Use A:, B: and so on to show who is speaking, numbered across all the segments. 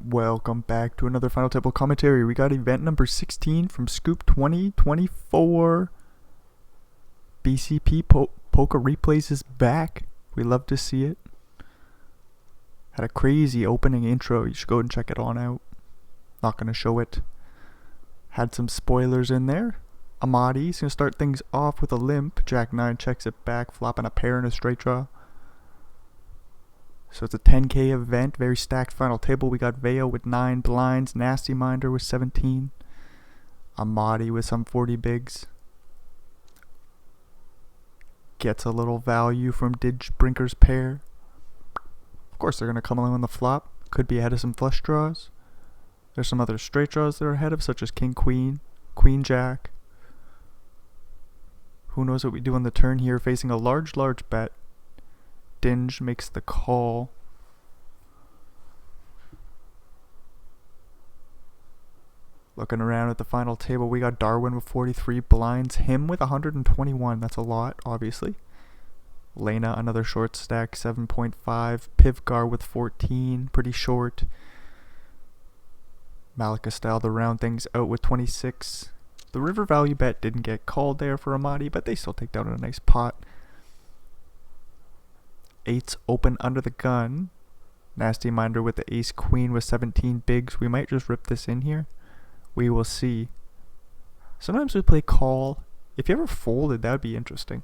A: Welcome back to another Final Table commentary. We got event number 16 from Scoop 2024. Poker Replays is back. We love to see it. Had a crazy opening intro. You should go and check it on out. Not going to show it. Had some spoilers in there. Amadi's going to start things off with a limp. Jack 9 checks it back, flopping a pair and a straight draw. So it's a 10k event, very stacked final table. We got Veo with 9 blinds, Nasty Minder with 17, Amadi with some 40 bigs. Gets a little value from Brinker's pair. Of course they're going to come along on the flop. Could be ahead of some flush draws. There's some other straight draws they're ahead of, such as King Queen, Queen Jack. Who knows what we do on the turn here, facing a large bet. Dinge makes the call. Looking around at the final table, we got Darwin with 43 blinds, him with 121. That's a lot, obviously. Lena, another short stack, 7.5. Pivgar with 14, pretty short. Malika style to round things out with 26. The river value bet didn't get called there for Amadi, but they still take down a nice pot. 8's open under the gun. Nasty Minder with the ace queen with 17 bigs. We might just rip this in here. We will see. Sometimes we play call. If you ever folded, that would be interesting.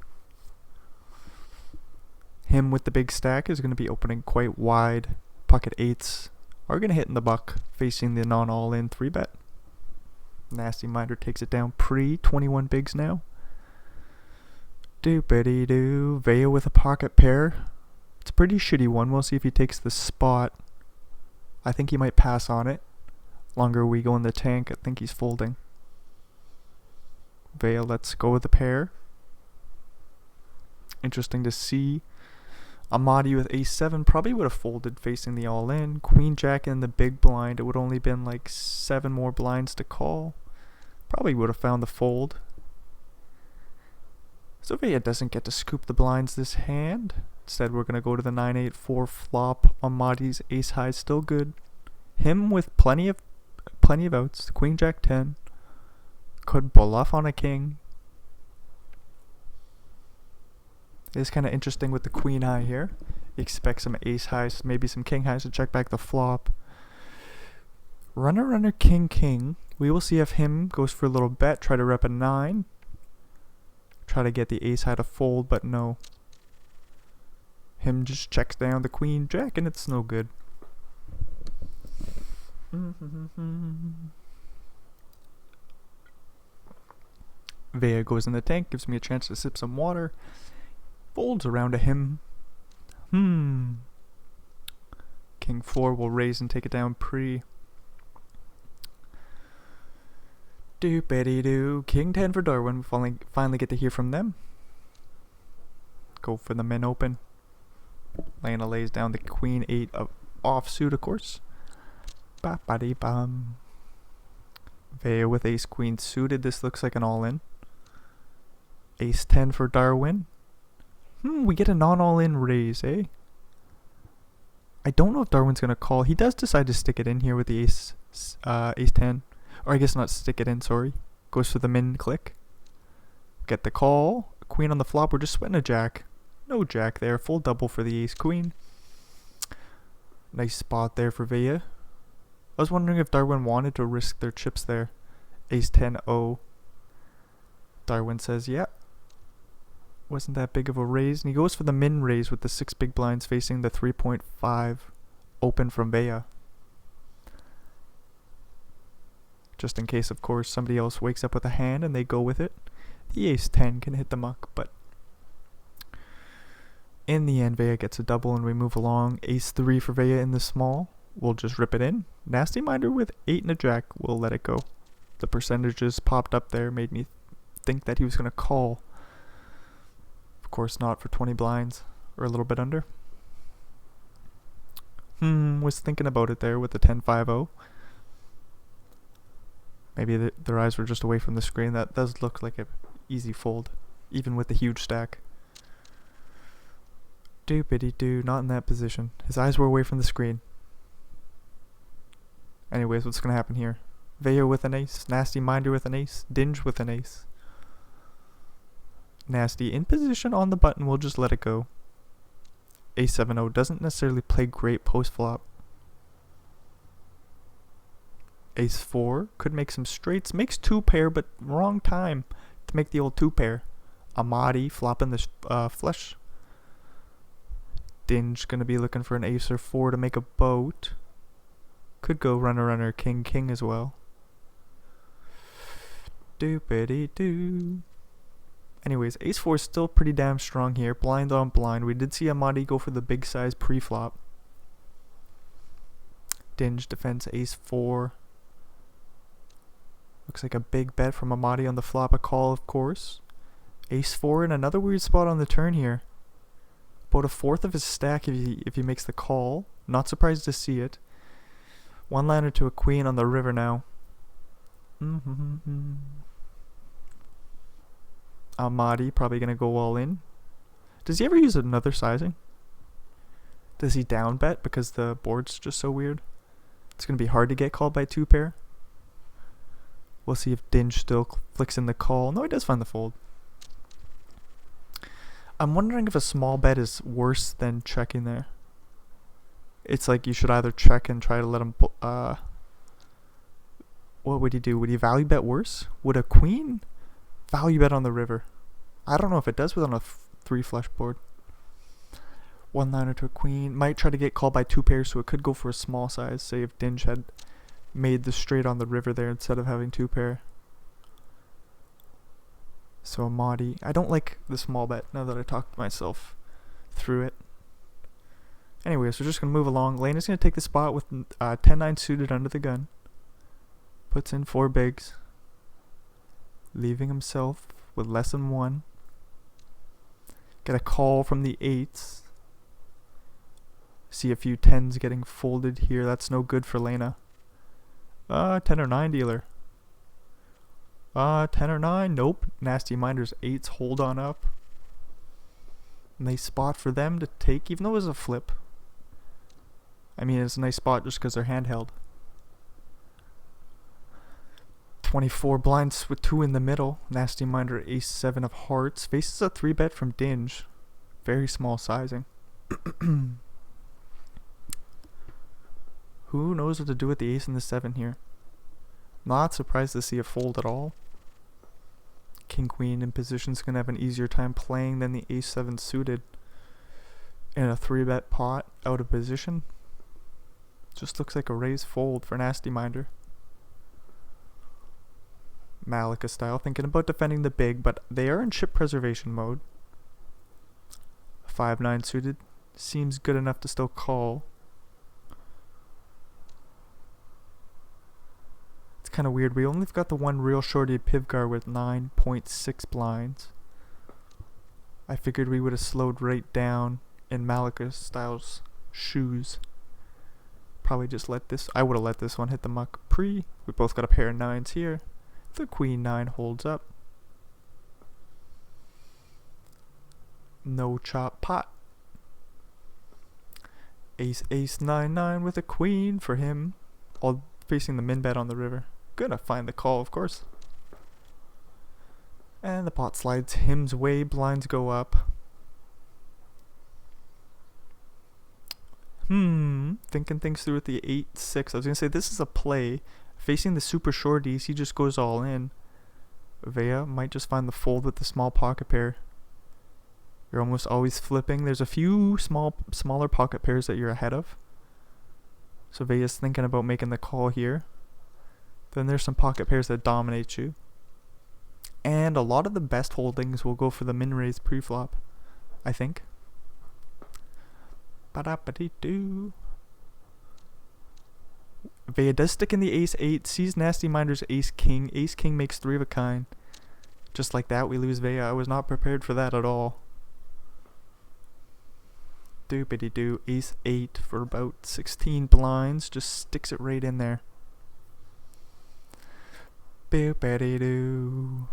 A: Him with the big stack is going to be opening quite wide. Pocket 8s are going to hit in the buck, facing the non-all-in 3-bet. Nasty Minder takes it down pre 21 bigs now. Doopity-doo. Veo with a pocket pair. It's a pretty shitty one. We'll see if he takes the spot. I think he might pass on it. Longer we go in the tank, I think he's folding. Vale, let's go with the pair. Interesting to see. Amadi with ace 7 probably would have folded facing the all-in. Queen Jack in the big blind. It would only been like 7 more blinds to call. Probably would have found the fold. So Vea doesn't get to scoop the blinds this hand. Instead, we're going to go to the 9-8-4 flop. Amadi's ace high still good. Him with plenty of outs. Queen Jack 10. Could bluff on a king. It's kind of interesting with the queen high here. Expect some ace highs, maybe some king highs to check back the flop. Runner, king. We will see if him goes for a little bet. Try to rep a 9. Try to get the ace high to fold, but no. Him just checks down the queen jack and it's no good. Vea goes in the tank, gives me a chance to sip some water. Folds around to him. King 4 will raise and take it down pre. Doopity-doo. King 10 for Darwin. We finally get to hear from them. Go for the min open. Lena lays down the queen 8 of offsuit, of course. Ba-ba-dee-bum. Vea with ace queen suited. This looks like an all-in. Ace 10 for Darwin. We get a non-all-in raise, eh? I don't know if Darwin's going to call. He does decide to stick it in here with the ace 10. Or I guess not stick it in, sorry. Goes for the min click. Get the call. Queen on the flop. We're just sweating a jack. No jack there. Full double for the ace queen. Nice spot there for Vea. I was wondering if Darwin wanted to risk their chips there. Ace 10-0. Darwin says, yeah. Wasn't that big of a raise. And he goes for the min raise with the 6 big blinds facing the 3.5 open from Vea. Just in case, of course, somebody else wakes up with a hand and they go with it. The ace 10 can hit the muck, but in the end, Vea gets a double and we move along. Ace 3 for Vea in the small. We'll just rip it in. Nasty Minder with 8 and a jack. We'll let it go. The percentages popped up there, made me think that he was going to call. Of course not for 20 blinds, or a little bit under. Was thinking about it there with the 10-5-0. Maybe their eyes were just away from the screen. That does look like an easy fold, even with the huge stack. Doopity-doo, not in that position. His eyes were away from the screen. Anyways, what's gonna happen here? Veo with an ace, Nasty Minder with an ace, Dinge with an ace. Nasty in position on the button, we'll just let it go. A7-0 doesn't necessarily play great post flop. Ace 4 could make some straights, makes 2-pair, but wrong time to make the old 2-pair. Amadi flopping the flush. Dinge gonna be looking for an ace or 4 to make a boat. Could go runner, king as well. Doopity doo. Anyways, ace 4 is still pretty damn strong here. Blind on blind. We did see Amadi go for the big size pre-flop. Dinge defends ace 4. Looks like a big bet from Amadi on the flop. A call, of course. Ace 4 in another weird spot on the turn here. About a fourth of his stack if he makes the call. Not surprised to see it. One liner to a queen on the river now. Amadi probably going to go all in. Does he ever use another sizing? Does he down bet because the board's just so weird? It's going to be hard to get called by 2-pair. We'll see if Dinge still flicks in the call. No, he does find the fold. I'm wondering if a small bet is worse than checking there. It's like you should either check and try to let him... what would he do? Would he value bet worse? Would a queen value bet on the river? I don't know if it does with on a 3 flush board. One liner to a queen. Might try to get called by 2-pairs, so it could go for a small size. Say if Dinge had made the straight on the river there instead of having 2-pair. So Amadi. I don't like the small bet now that I talked myself through it. Anyways, we're just going to move along. Lane is going to take the spot with 10-9 suited under the gun. Puts in 4 bigs. Leaving himself with less than 1. Get a call from the 8s. See a few 10s getting folded here. That's no good for Lena. 10 or 9 dealer. 10 or 9. Nope. Nasty Minders 8s hold on up. Nice spot for them to take, even though it was a flip. I mean, it's a nice spot just because they're handheld. 24 blinds with 2 in the middle. Nasty Minder ace 7 of hearts. Faces a 3-bet from Dinge. Very small sizing. Who knows what to do with the ace and the 7 here? Not surprised to see a fold at all. King Queen in position is going to have an easier time playing than the ace 7 suited. In a 3-bet pot out of position. Just looks like a raise fold for Nasty Minder. Malika style, thinking about defending the big, but they are in chip preservation mode. 5-9 suited seems good enough to still call. It's kind of weird. We only got the one real shorty Pivgar with 9.6 blinds. I figured we would have slowed right down in Malika style's shoes. Probably just let this. I would have let this one hit the muck pre. We both got a pair of 9s here. The queen 9 holds up. No chop pot. Ace 9-9 with a queen for him. All facing the min bet on the river. Gonna find the call, of course. And the pot slides him's way. Blinds go up. Thinking things through with the 8-6. I was gonna say this is a play. Facing the super shorties, he just goes all in. Vea might just find the fold with the small pocket pair. You're almost always flipping. There's a few smaller pocket pairs that you're ahead of. So Vea's thinking about making the call here. Then there's some pocket pairs that dominate you. And a lot of the best holdings will go for the min raise pre-flop, I think. Ba-da-ba-dee-doo. Vea does stick in the ace 8, sees Nasty Minder's ace king. Ace king makes 3 of a kind. Just like that, we lose Vea. I was not prepared for that at all. Doopity doo. Ace 8 for about 16 blinds. Just sticks it right in there. Boopity doo.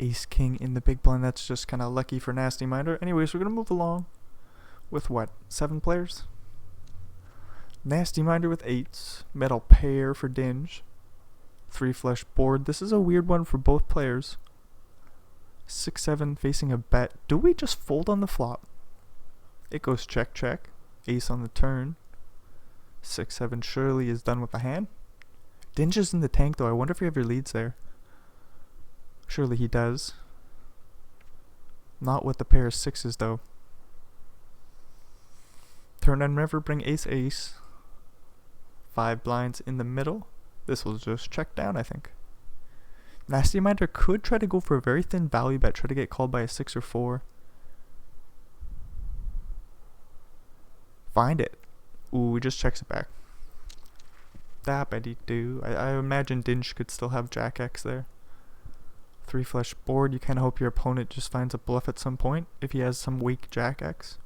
A: Ace king in the big blind. That's just kind of lucky for Nasty Minder. Anyways, we're going to move along with what? 7 players? Nasty Minder with 8s. Metal pair for Dinge. 3 flush board. This is a weird one for both players. 6-7 facing a bet. Do we just fold on the flop? It goes check check. Ace on the turn. 6-7 surely is done with the hand. Dinge is in the tank though. I wonder if he ever leads there. Surely he does. Not with the pair of 6s though. Turn and river bring ace ace. 5 blinds in the middle. This will just check down, I think. Nasty Minder could try to go for a very thin value bet, try to get called by a 6 or 4. Find it. Ooh, he just checks it back. That betty do. I imagine Dinge could still have Jack X there. 3 flush board. You kind of hope your opponent just finds a bluff at some point if he has some weak Jack X.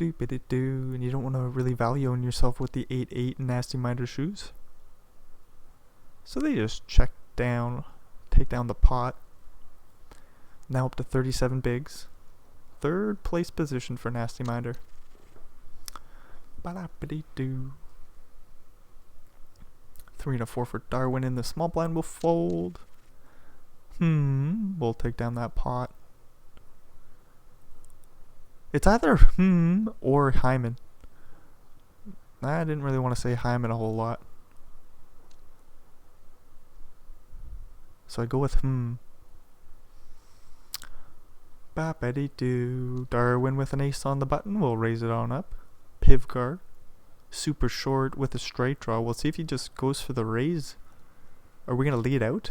A: And you don't want to really value on yourself with the 8-8 Nasty Minder shoes. So they just check down, take down the pot. Now up to 37 bigs. 3rd place position for Nasty Minder. Ba-da-ba-dee-doo. 3 and a 4 for Darwin in the small blind will fold. We'll take down that pot. It's either or Hyman. I didn't really want to say Hyman a whole lot. So I go with Ba-ba-dee-doo. Darwin with an ace on the button. We'll raise it on up. Piv card. Super short with a straight draw. We'll see if he just goes for the raise. Are we going to lead out?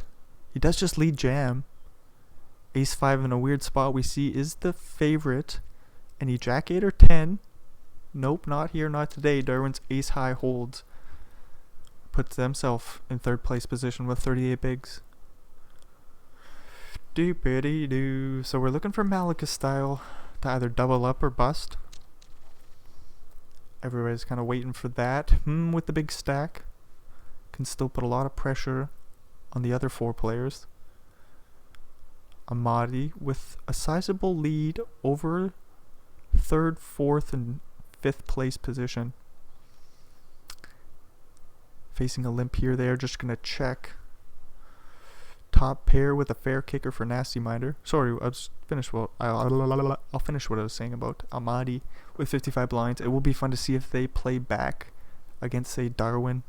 A: He does just lead jam. Ace 5 in a weird spot we see is the favorite. Any Jack 8 or 10? Nope, not here, not today. Darwin's ace high holds. Puts themselves in 3rd place position with 38 bigs. Doopity-doo. So we're looking for Malika style to either double up or bust. Everybody's kind of waiting for that. With the big stack. Can still put a lot of pressure on the other 4 players. Amadi with a sizable lead over 3rd, 4th, and 5th place position. Facing a limp here, they're just going to check. Top pair with a fair kicker for Nasty Minder. Sorry, I'll finish what I was saying about Amadi with 55 blinds. It will be fun to see if they play back against, say, Darwin.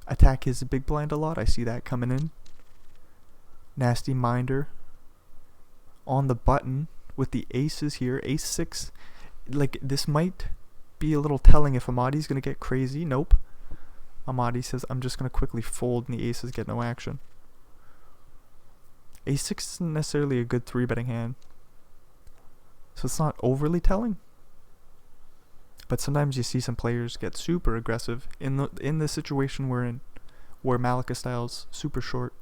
A: Attack his big blind a lot. I see that coming in. Nasty Minder on the button with the aces here. Ace 6. Like, this might be a little telling if Amadi's going to get crazy. Nope. Amadi says, I'm just going to quickly fold and the aces get no action. Ace 6 isn't necessarily a good 3-betting hand. So it's not overly telling. But sometimes you see some players get super aggressive in the situation we're in, where Malika style's super short.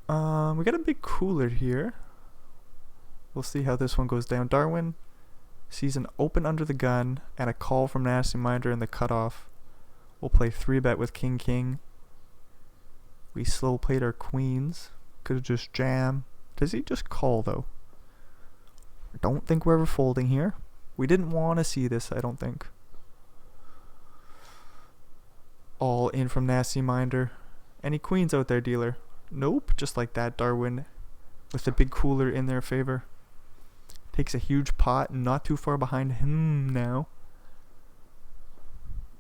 A: We got a big cooler here. We'll see how this one goes down. Darwin sees an open under the gun and a call from Nasty Minder in the cutoff. We'll play 3-bet with King King. We slow played our queens. Could just jam. Does he just call though? I don't think we're ever folding here. We didn't want to see this, I don't think. All in from Nasty Minder. Any queens out there, dealer? Nope, just like that. Darwin with the big cooler in their favor. Takes a huge pot, not too far behind him now.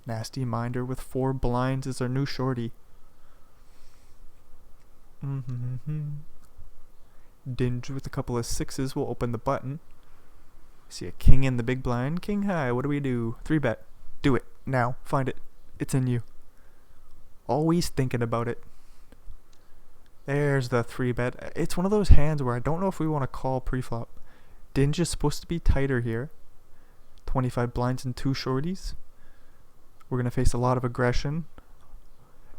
A: Nasty Minder with 4 blinds is our new shorty. Dinge with a couple of 6s will open the button. See a king in the big blind. King high, what do we do? 3-bet. Do it. Now. Find it. It's in you. Always thinking about it. There's the 3-bet. It's one of those hands where I don't know if we want to call pre-flop. Dinge is supposed to be tighter here. 25 blinds and 2 shorties. We're going to face a lot of aggression.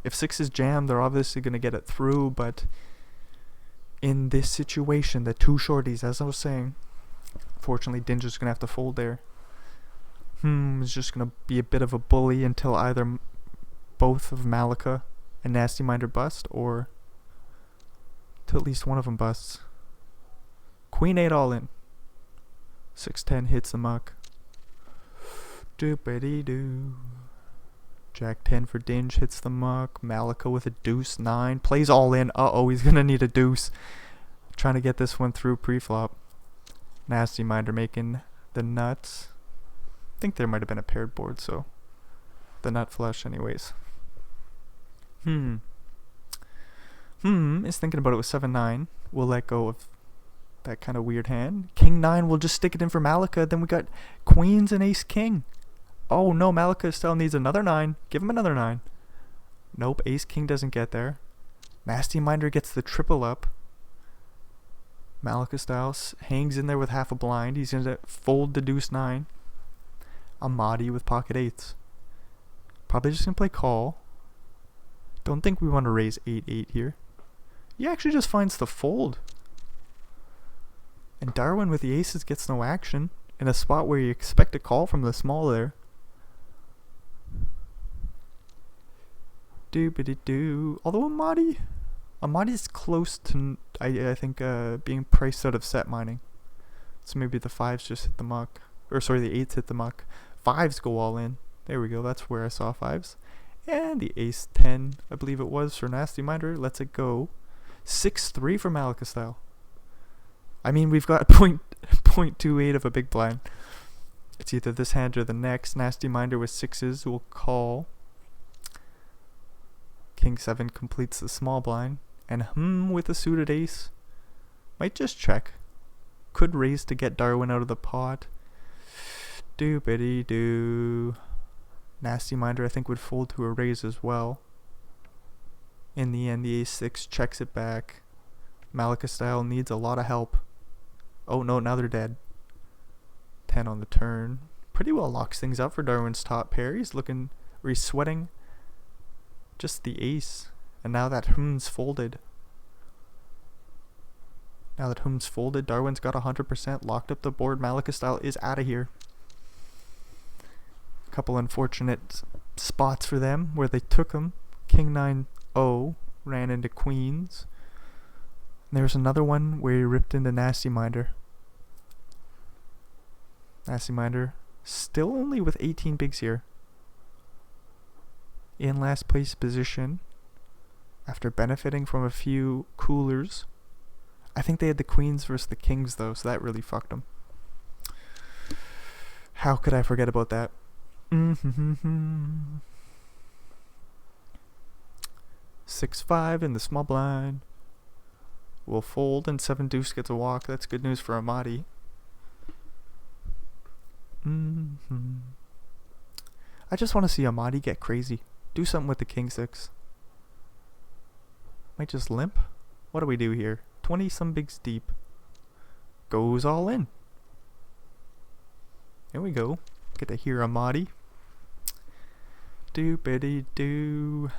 A: If 6 is jammed, they're obviously going to get it through, but in this situation, the 2 shorties, as I was saying, fortunately, Dinge is going to have to fold there. It's just going to be a bit of a bully until either both of Malika and Nasty Minder bust, or till at least one of them busts. Queen 8 all in. 6-10 hits the muck. Doopity doo. Jack 10 for Dinge hits the muck. Malika with a deuce 9. Plays all in. Uh-oh, he's going to need a deuce. Trying to get this one through pre-flop. Nasty Minder making the nuts. I think there might have been a paired board, so the nut flush anyways. Is thinking about it with 7-9. We'll let go of that kind of weird hand. King 9, we'll just stick it in for Malika. Then we got queens and ace king. Oh no, Malika still needs another 9. Give him another 9. Nope, ace king doesn't get there. Nasty Minder gets the triple up. Malika Styles hangs in there with half a blind. He's going to fold the deuce 9. Amadi with pocket 8s. Probably just going to play call. Don't think we want to raise 8-8 here. He actually just finds the fold. And Darwin with the aces gets no action in a spot where you expect a call from the small there. Doobity-doo. Although Amadi's close to, I think, being priced out of set mining. So maybe the 5s just hit the muck. Or sorry, the 8s hit the muck. 5s go all in. There we go, that's where I saw 5s. And the ace 10, I believe it was, for Nasty Minder, lets it go. 6-3 for Malika Style. I mean, we've got 0.28 of a big blind. It's either this hand or the next. Nasty Minder with 6s will call. King 7 completes the small blind. And with a suited ace. Might just check. Could raise to get Darwin out of the pot. Doobity-doo. Nasty Minder, I think, would fold to a raise as well. In the end, the ace 6 checks it back. Malika Style needs a lot of help. Oh no, now they're dead. 10 on the turn. Pretty well locks things up for Darwin's top pair. He's sweating just the ace. And now that Darwin's folded, Darwin's got 100%, locked up the board. Malika Style is out of here. Couple unfortunate spots for them where they took him. King 9-0 ran into queens. And there's another one where he ripped into Nasty Minder. Nasty Minder still only with 18 bigs here. In last place position after benefiting from a few coolers. I think they had the queens versus the kings though, so that really fucked them. How could I forget about that? 6-5 in the small blind. Will fold and 7 deuce gets a walk. That's good news for Amadi. I just want to see Amadi get crazy. Do something with the king 6. Might just limp. What do we do here? 20 some bigs deep. Goes all in. There we go. Get to hear Amadi. Doopity-doo.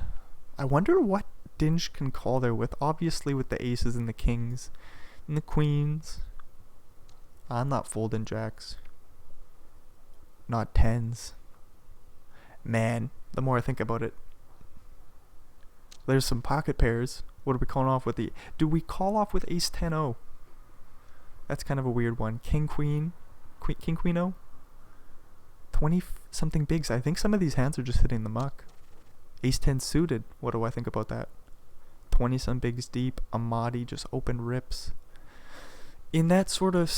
A: I wonder what Dinge can call there with. Obviously with the aces and the kings and the queens. I'm not folding jacks. Not 10s. Man, the more I think about it. There's some pocket pairs. What are we calling off with the... Do we call off with ace 10-0? That's kind of a weird one. King queen. King queen 0? 20 something bigs. I think some of these hands are just hitting the muck. Ace 10 suited. What do I think about that? 20 some bigs deep. Amadi just open rips. In that sort of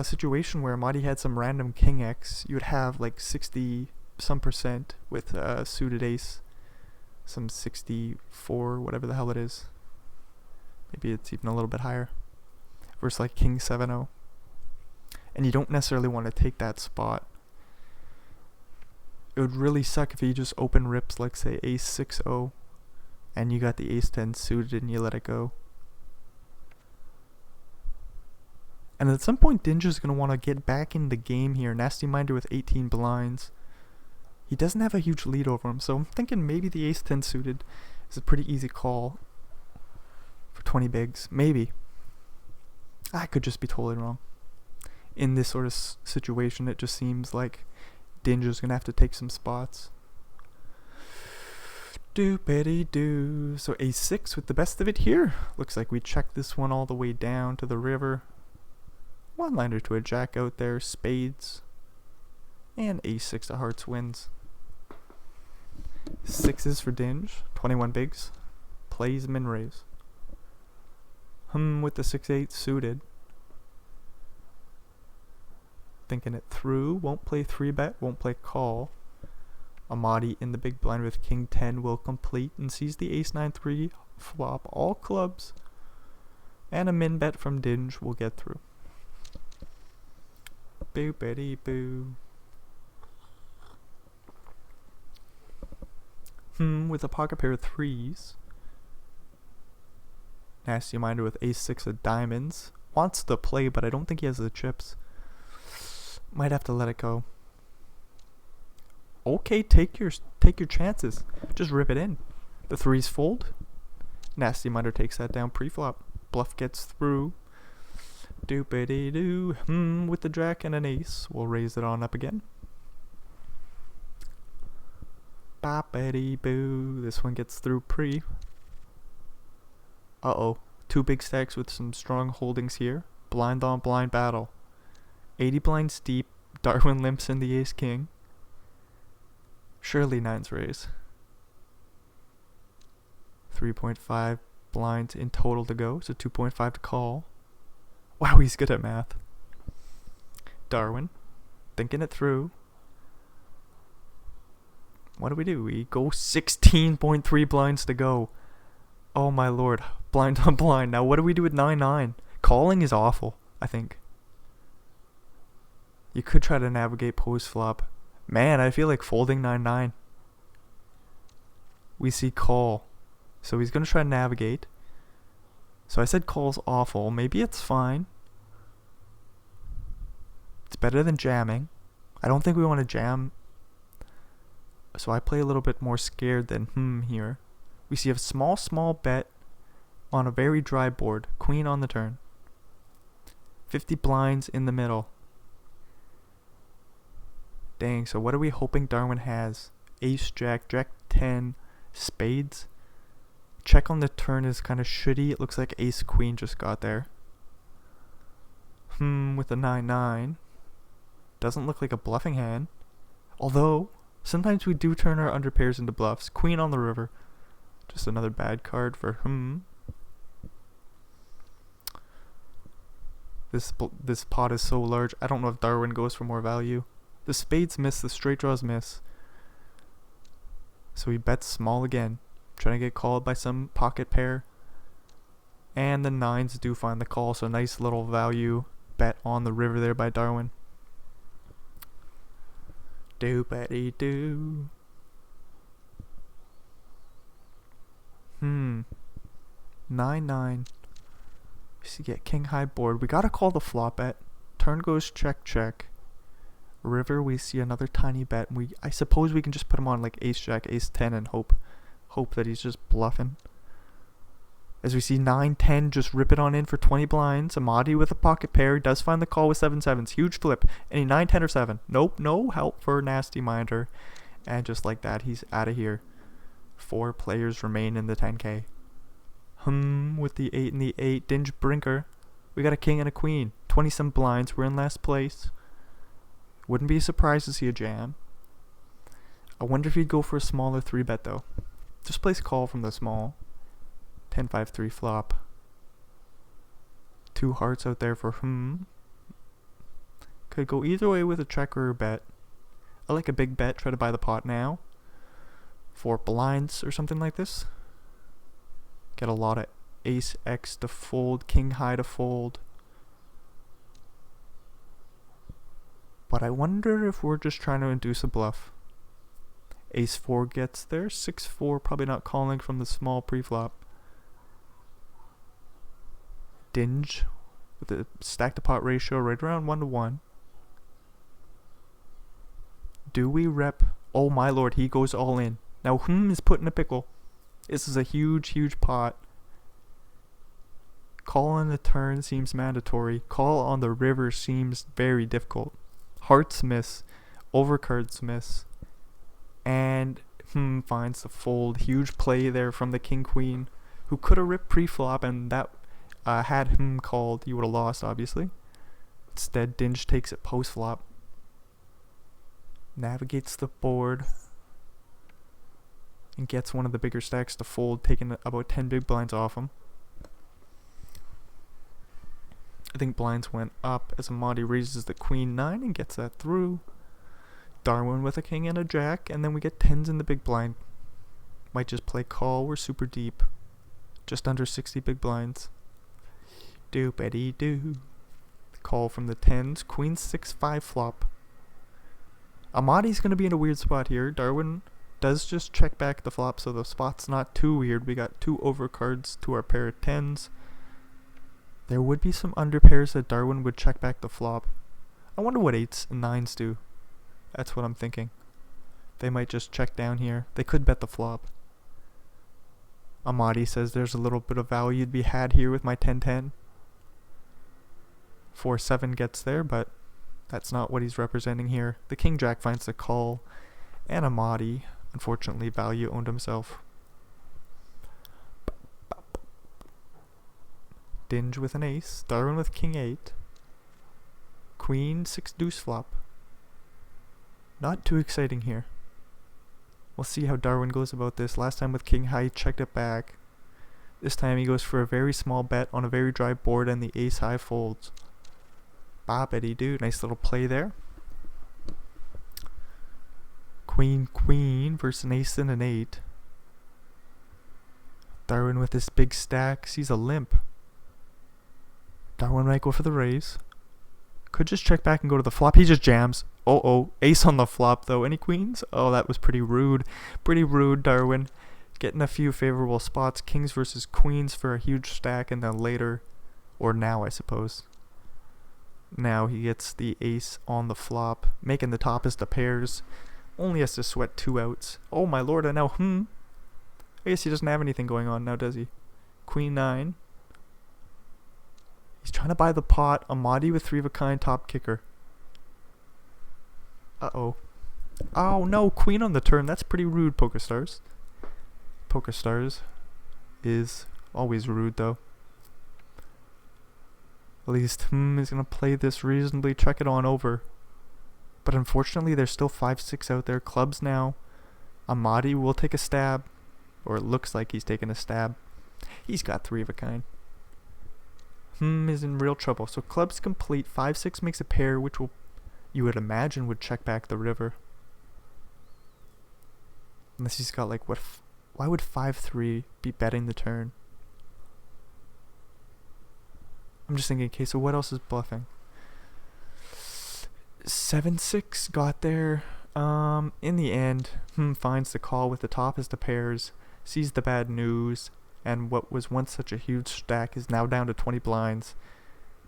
A: situation where Amadi had some random king X, you would have like 60 some percent with suited ace. Some 64, whatever the hell it is. Maybe it's even a little bit higher. Versus like king 7-0. And you don't necessarily want to take that spot. It would really suck if you just open rips like say ace 6-0 and you got the ace 10 suited and you let it go. And at some point Dinger's going to want to get back in the game here. Nasty Minder with 18 blinds. He doesn't have a huge lead over him, so I'm thinking maybe the ace 10 suited is a pretty easy call for 20 bigs. Maybe. I could just be totally wrong. In this sort of situation, it just seems like Dinger's gonna have to take some spots. Doopity-doo. So a6 with the best of it here. Looks like we checked this one all the way down to the river. One liner to a jack out there. Spades. And ace 6 of hearts wins. 6s for Dinge. 21 bigs. Plays min raise. With the 6-8 suited. Thinking it through. Won't play 3-bet. Won't play call. Amadi in the big blind with king 10 will complete and sees the ace 9-3 flop. All clubs. And a min bet from Dinge will get through. Boopity boo. With a pocket pair of 3s. Nasty Minder with ace 6 of diamonds. Wants to play, but I don't think he has the chips. Might have to let it go. Okay, take your chances. Just rip it in. The 3s fold. Nasty Minder takes that down pre-flop. Bluff gets through. Doopity doo. With the jack and an ace. We'll raise it on up again. Boppity boo. This one gets through pre. Uh-oh. 2 big stacks with some strong holdings here. Blind on blind battle. 80 blinds deep. Darwin limps in the ace king. Surely 9s raise. 3.5 blinds in total to go. So 2.5 to call. Wow, he's good at math. Darwin. Thinking it through. What do? We go 16.3 blinds to go. Oh my lord. Blind on blind. Now what do we do with 9-9? Calling is awful, I think. You could try to navigate post flop. Man, I feel like folding 9-9. We see call. So he's going to try to navigate. So I said call's awful. Maybe it's fine. It's better than jamming. I don't think we want to jam. So I play a little bit more scared than here. We see a small bet on a very dry board. Queen on the turn. 50 blinds in the middle. Dang, so what are we hoping Darwin has? Ace, jack, jack 10, spades. Check on the turn is kind of shitty. It looks like ace, queen just got there. With a 9-9. Doesn't look like a bluffing hand. Although, sometimes we do turn our underpairs into bluffs. Queen on the river. Just another bad card for This pot is so large. I don't know if Darwin goes for more value. The spades miss, the straight draws miss. So he bets small again. Trying to get called by some pocket pair. And the 9s do find the call. So nice little value bet on the river there by Darwin. Doopity doo. 9-9. We get king high board. We gotta call the flop bet. Turn goes check check. River, we see another tiny bet. I suppose we can just put him on like ace jack, ace 10 and hope that he's just bluffing. As we see 9-10 just rip it on in for 20 blinds. Amadi with a pocket pair. He does find the call with 7-7s. Huge flip. Any 9-10 or 7. Nope, no help for Nasty Minder. And just like that, he's out of here. 4 players remain in the 10K. With the 8 and the 8. Dinge Brinker. We got a king and a queen. 20-some blinds. We're in last place. Wouldn't be surprised to see a jam. I wonder if he'd go for a smaller 3-bet though. Just place call from the small. 10-5-3 flop. 2 hearts out there for Could go either way with a check or a bet. I like a big bet. Try to buy the pot now. 4 blinds or something like this. Get a lot of ace X to fold. King high to fold. But I wonder if we're just trying to induce a bluff. Ace 4 gets there. 6-4 probably not calling from the small preflop. Dinge with the stack to pot ratio right around 1-1. Do we rep? Oh my lord, he goes all in. Now is put in a pickle. This is a huge pot. Call on the turn seems mandatory. Call on the river seems very difficult. Hearts miss. Overcards miss. And finds the fold. Huge play there from the king queen, who could have ripped pre-flop, and that had called, you would have lost obviously. Instead, Dinge takes it post-flop. Navigates the board and gets one of the bigger stacks to fold, taking about 10 big blinds off him. I think blinds went up as Amadi raises the queen 9 and gets that through. Darwin with a king and a jack, and then we get 10s in the big blind. Might just play call, we're super deep. Just under 60 big blinds. Doopity-doo. Call from the 10s, queen 6-5 flop. Amadi's going to be in a weird spot here. Darwin does just check back the flop, so the spot's not too weird. We got 2 overcards to our pair of 10s. There would be some underpairs that Darwin would check back the flop. I wonder what 8s and 9s do. That's what I'm thinking. They might just check down here. They could bet the flop. Amadi says there's a little bit of value to be had here with my 10-10. 4-7 gets there, but that's not what he's representing here. The king jack finds the call, and Amadi, unfortunately, value owned himself. Dinge with an ace, Darwin with king 8. Queen 6 deuce flop. Not too exciting here. We'll see how Darwin goes about this. Last time with king high, he checked it back. This time he goes for a very small bet on a very dry board, and the ace high folds. Bobbity doo, nice little play there. Queen queen versus an ace and an 8. Darwin with this big stack sees a limp. Darwin might go for the raise. Could just check back and go to the flop. He just jams. Oh, ace on the flop though. Any queens? Oh, that was pretty rude. Pretty rude, Darwin. Getting a few favorable spots. Kings versus queens for a huge stack, and then later, or now I suppose. Now he gets the ace on the flop, making the toppest of pairs. Only has to sweat 2 outs. Oh my lord, and now I guess he doesn't have anything going on now, does he? Queen 9. He's trying to buy the pot. Amadi with 3 of a kind top kicker. Uh-oh. Oh no, queen on the turn. That's pretty rude, PokerStars. PokerStars is always rude though. At least is gonna play this reasonably, check it on over. But unfortunately there's still 5-6 out there. Clubs now. Amadi will take a stab. Or it looks like he's taking a stab. He's got 3 of a kind. Is in real trouble. So clubs complete. 5-6 makes a pair, which will, you would imagine, would check back the river. Unless he's got like what? Why would 5-3 be betting the turn? I'm just thinking. Okay, so what else is bluffing? 7-6 got there. In the end, finds the call with the top as the pairs. Sees the bad news. And what was once such a huge stack is now down to 20 blinds.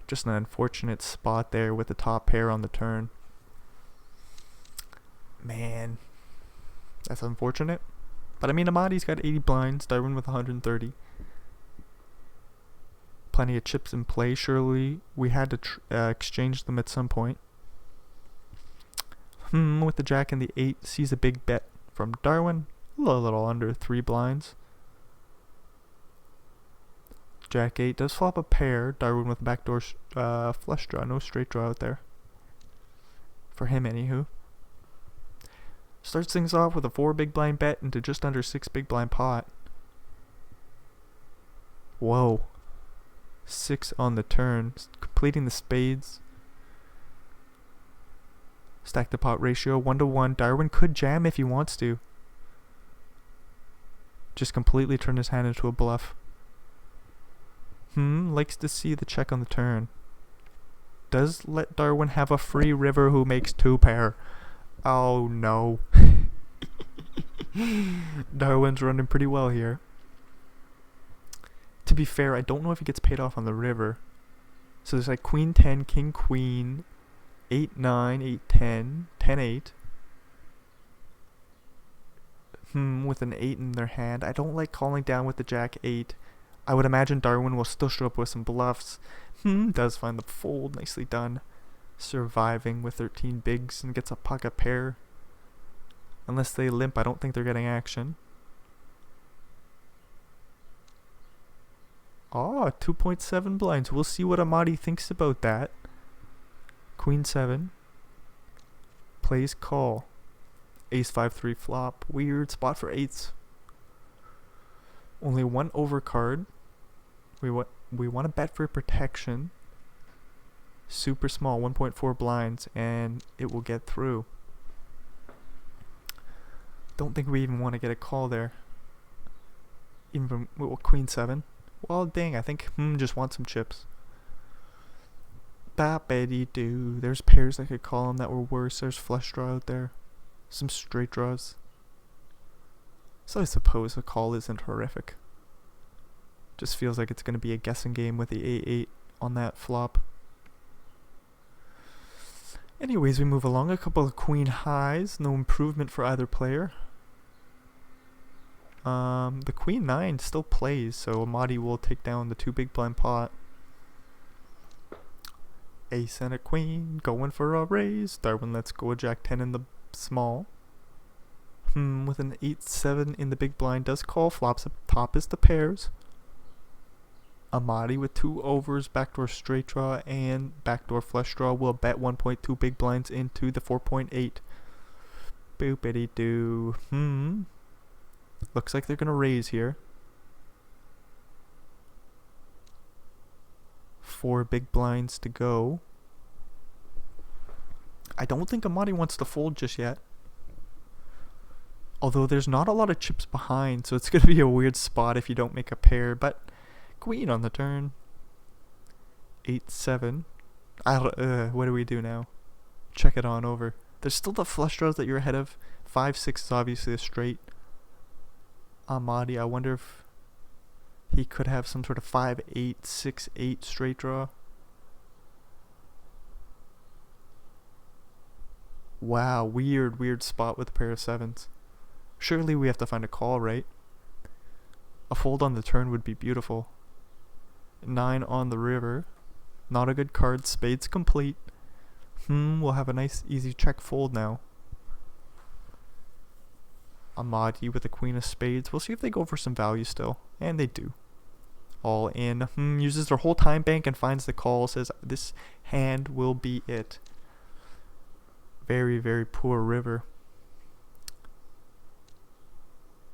A: Just an unfortunate spot there with the top pair on the turn. Man, that's unfortunate. But I mean, Amadi's got 80 blinds, Darwin with 130. Plenty of chips in play. Surely we had to exchange them at some point. With the jack and the 8, sees a big bet from Darwin. A little under 3 blinds. Jack 8 does flop a pair. Darwin with backdoor flush draw. No straight draw out there. For him, anywho. Starts things off with a 4 big blind bet into just under 6 big blind pot. Whoa. 6 on the turn. Completing the spades. Stack the pot ratio 1-1. Darwin could jam if he wants to. Just completely turn his hand into a bluff. Likes to see the check on the turn. Does let Darwin have a free river who makes 2 pair. Oh no. Darwin's running pretty well here. To be fair, I don't know if he gets paid off on the river. So there's like queen 10, king queen, 8 9, 8 10, 10 8. With an 8 in their hand. I don't like calling down with the jack 8. I would imagine Darwin will still show up with some bluffs. Does find the fold. Nicely done. Surviving with 13 bigs and gets a pocket pair. Unless they limp, I don't think they're getting action. 2.7 blinds. We'll see what Amadi thinks about that. Queen 7. Plays call. Ace 5-3 flop. Weird spot for eights. Only one overcard. We want to bet for protection. Super small, 1.4 blinds, and it will get through. Don't think we even want to get a call there. Even from queen 7. Well, dang, I think just want some chips. Bappity doo. There's pairs I could call him that were worse. There's flush draw out there. Some straight draws. So I suppose a call isn't horrific. Just feels like it's going to be a guessing game with the A8 on that flop. Anyways, we move along. A couple of queen highs. No improvement for either player. The queen 9 still plays, so Amadi will take down the 2 big blind pot. Ace and a queen, going for a raise. Darwin lets go a jack 10 in the small. With an 8-7 in the big blind, does call. Flops up top is the pairs. Amadi with 2 overs, backdoor straight draw, and backdoor flush draw will bet 1.2 big blinds into the 4.8. Boopity doo. Looks like they're gonna raise here. 4 big blinds to go. I don't think Amadi wants to fold just yet. Although there's not a lot of chips behind, so it's gonna be a weird spot if you don't make a pair, but queen on the turn. 8-7. What do we do now? Check it on over. There's still the flush draws that you're ahead of. 5-6 is obviously a straight. Amadi, I wonder if he could have some sort of 5-8, 6-8 straight draw. Wow, weird spot with a pair of 7s. Surely we have to find a call, right? A fold on the turn would be beautiful. 9 on the river. Not a good card. Spades complete. We'll have a nice easy check fold now. Amadi with a queen of spades. We'll see if they go for some value still. And they do. All in. Uses their whole time bank and finds the call. Says this hand will be it. Very, very poor river.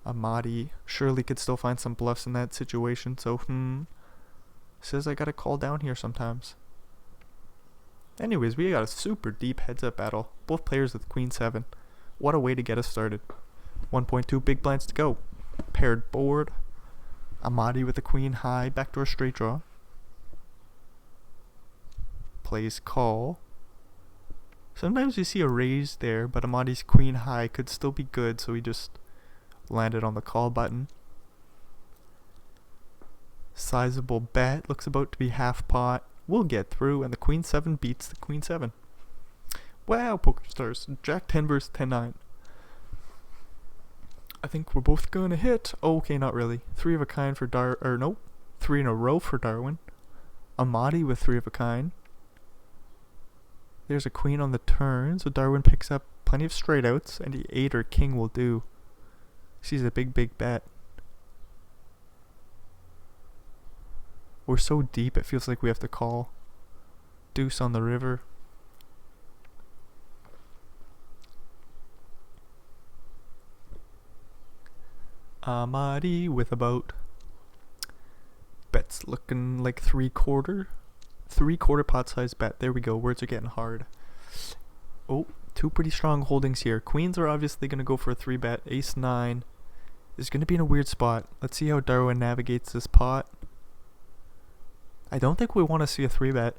A: Amadi surely could still find some bluffs in that situation. So, says I gotta call down here sometimes. Anyways, we got a super deep heads-up battle. Both players with queen 7. What a way to get us started. 1.2 big blinds to go. Paired board. Amadi with a queen high. Backdoor straight draw. Plays call. Sometimes you see a raise there, but Amadi's queen high could still be good, so he just landed on the call button. Sizable bet. Looks about to be half pot. We'll get through, and the queen 7 beats the queen 7. Wow, poker stars. Jack 10 versus 10-9. I think we're both gonna hit. Oh, okay, not really. 3 of a kind for nope. 3 in a row for Darwin. Amadi with 3 of a kind. There's a queen on the turn, so Darwin picks up plenty of straight outs, and the 8 or king will do. Sees a big bet. We're so deep, it feels like we have to call. Deuce on the river. Amadi with about bets looking like 3/4 pot size bet. There we go. Words are getting hard. Oh, 2 pretty strong holdings here. Queens are obviously going to go for a 3 bet. Ace 9 is going to be in a weird spot. Let's see how Darwin navigates this pot. I don't think we want to see a 3 bet,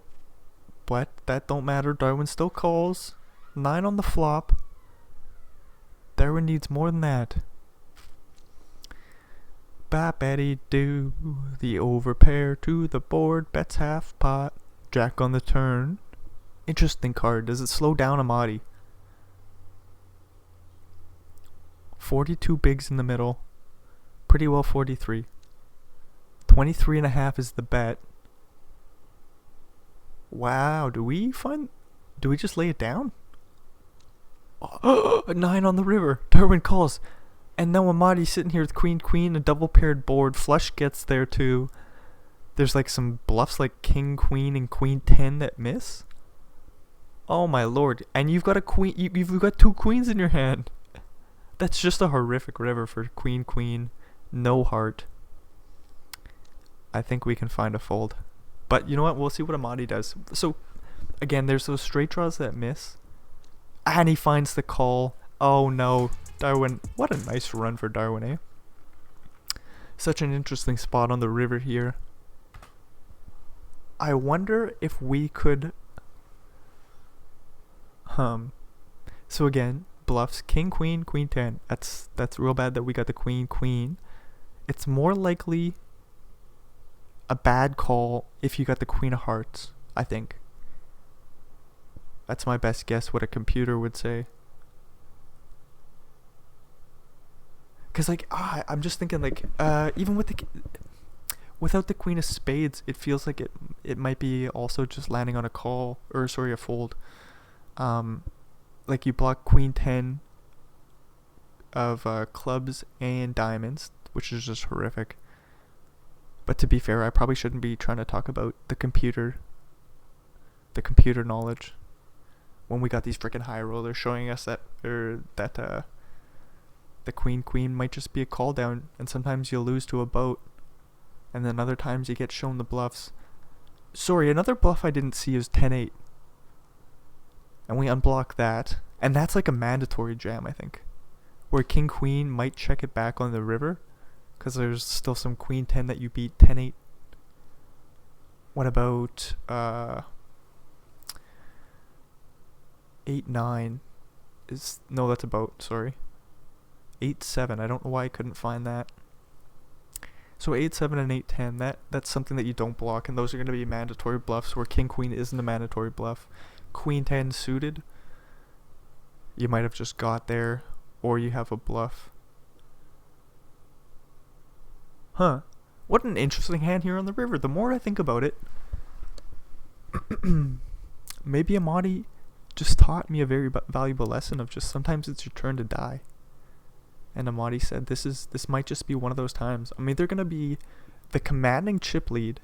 A: but that don't matter. Darwin still calls. 9 on the flop. Darwin needs more than that. Bappity doo. The overpair to the board. Bets half pot. Jack on the turn. Interesting card. Does it slow down Amadi? 42 bigs in the middle. Pretty well 43. 23.5 is the bet. Wow, do we just lay it down? Oh, 9 on the river. Darwin calls. And now Amadi's sitting here with queen, a double paired board. Flush gets there too. There's like some bluffs like king, queen, and queen 10 that miss. Oh my lord. And you've got a queen, you've got 2 queens in your hand. That's just a horrific river for queen, queen, no heart. I think we can find a fold. But you know what? We'll see what Amadi does. So, again, there's those straight draws that miss. And he finds the call. Oh no. Darwin. What a nice run for Darwin, eh? Such an interesting spot on the river here. I wonder if we could... So again, bluffs. King, queen, queen 10. That's real bad that we got the queen, queen. It's more likely a bad call if you got the queen of hearts, I think. That's my best guess what a computer would say. Cause like I'm just thinking like even with without the queen of spades, it feels like it might be also just landing on a call or sorry a fold. Like you block queen 10 of clubs and diamonds, which is just horrific. But to be fair, I probably shouldn't be trying to talk about the computer knowledge when we got these freaking high rollers showing us that the queen queen might just be a call down, and sometimes you'll lose to a boat, and then other times you get shown the bluffs. Sorry, another bluff I didn't see is 10-8. And we unblock that, and that's like a mandatory jam, I think. Where king queen might check it back on the river, because there's still some queen 10 that you beat 10-8. What about 8-9 is no, that's a boat, sorry. 8-7, I don't know why I couldn't find that. So 8-7 and 8-10, that's something that you don't block, and those are going to be mandatory bluffs where king queen isn't a mandatory bluff. Queen 10 suited, you might have just got there, or you have a bluff. Huh. What an interesting hand here on the river. The more I think about it, maybe Amadi just taught me a very valuable lesson of just sometimes it's your turn to die. And Amadi said this might just be one of those times. I mean, they're going to be the commanding chip lead.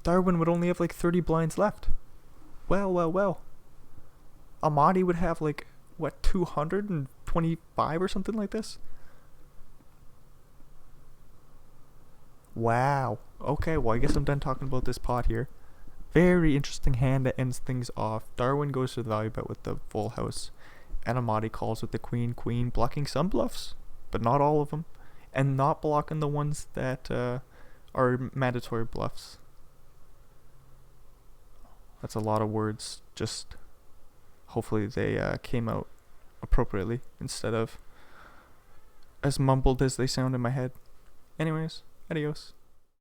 A: Darwin would only have like 30 blinds left. Well. Amadi would have like, what, 225 or something like this? Wow. Okay, well, I guess I'm done talking about this pot here. Very interesting hand that ends things off. Darwin goes to the value bet with the full house. And Amadi calls with the queen, queen, blocking some bluffs, but not all of them. And not blocking the ones that are mandatory bluffs. That's a lot of words. Just hopefully they came out appropriately instead of as mumbled as they sound in my head. Anyways, adios.